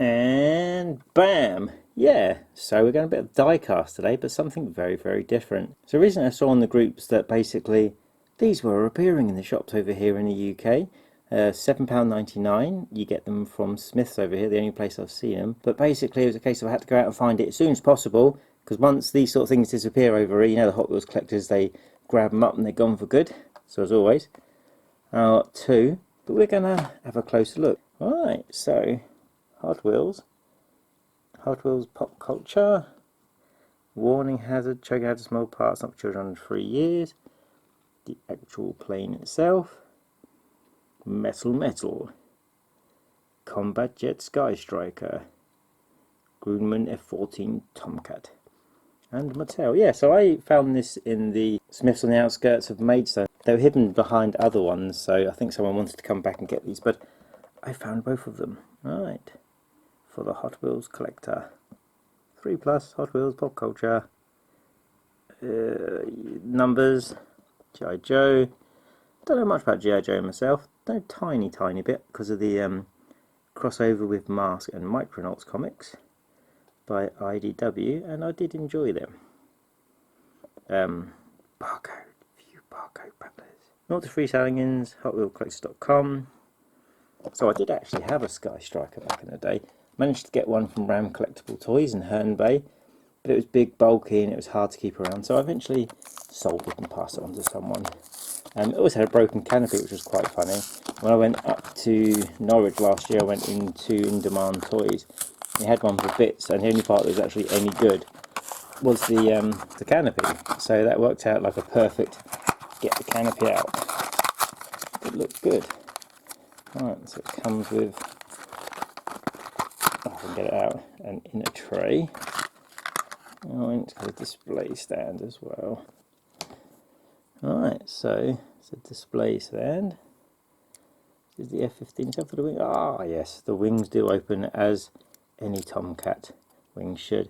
And bam! Yeah, so we're going a bit of die cast today, but something very, very different. So recently I saw in the groups that basically these were appearing in the shops over here in the UK. £7.99. You get them from Smith's over here, the only place I've seen them. But basically it was a case of I had to go out and find it as soon as possible, because once these sort of things disappear over here, you know, the Hot Wheels collectors, they grab them up and they're gone for good. So as always, I got two, but we're going to have a closer look. Right, so Hot Wheels pop culture. Warning hazard, choking hazard, small parts, not for children under 3 years. The actual plane itself. Metal. Combat Jet Skystriker. Grumman F14 Tomcat. And Mattel. Yeah, so I found this in the Smiths on the outskirts of Maidstone. They were hidden behind other ones, so I think someone wanted to come back and get these, but I found both of them. Right. For the Hot Wheels collector. 3+ Hot Wheels pop culture. Numbers. G.I. Joe. Don't know much about G.I. Joe myself. Know tiny bit because of the crossover with Mask and Micronauts comics by IDW, and I did enjoy them. Few barcode battlers. 0 to 3 Salingans, HotWheelsCollectors.com. So I did actually have a Skystriker back in the day. Managed to get one from Ram Collectible Toys in Herne Bay, but it was big, bulky, and it was hard to keep around, so I eventually sold it and passed it on to someone. It always had a broken canopy, which was quite funny. When I went up to Norwich last year, I went into In Demand Toys. They had one for bits, and the only part that was actually any good was the canopy. So that worked out like a perfect get the canopy out. It looked good. Right, so it comes with, I can get it out, and in a tray. Oh, it's got a display stand as well. Alright, so it's a display stand. This is the F15 for the wing. Ah, yes, the wings do open as any Tomcat wings should.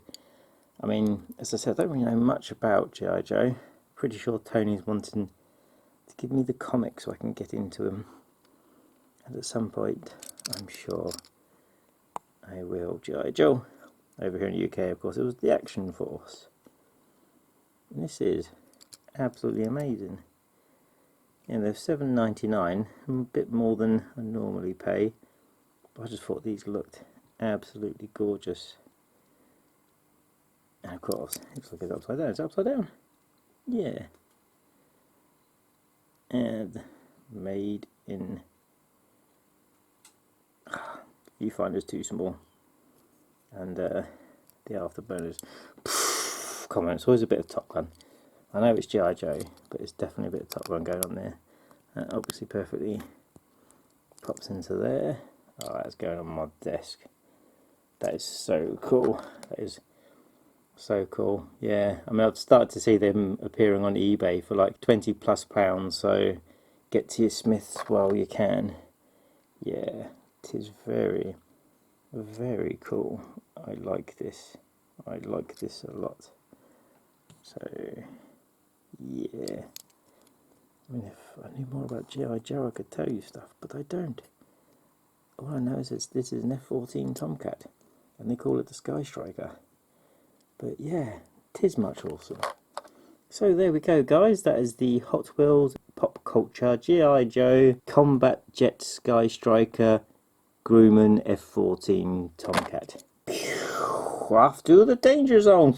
I mean, as I said, I don't really know much about G.I. Joe. Pretty sure Tony's wanting to give me the comics so I can get into them. And at some point, I'm sure I will. G.I. Joe. Over here in the UK, of course, it was the Action Force. And this is absolutely amazing. Yeah, they're $7.99, a bit more than I normally pay, but I just thought these looked absolutely gorgeous. And of course, it looks like it's upside down. It's upside down. Yeah. And made in viewfinder's too small. And the afterburners. Come on, it's always a bit of Top Gun. I know it's G.I. Joe, but it's definitely a bit of Top Gun going on there. That obviously perfectly pops into there. Oh, that's going on my desk. That is so cool. That is so cool. Yeah, I mean, I've started to see them appearing on eBay for like £20+, so get to your Smiths while you can. Yeah, it is very, very cool. I like this. I like this a lot. So yeah, I mean, if I knew more about G.I. Joe, I could tell you stuff, but I don't. All I know is this is an F14 Tomcat, and they call it the Skystriker. But yeah, 'tis much awesome. So there we go, guys. That is the Hot Wheels Pop Culture G.I. Joe Combat Jet Skystriker Grumman F14 Tomcat. Off to the danger zone.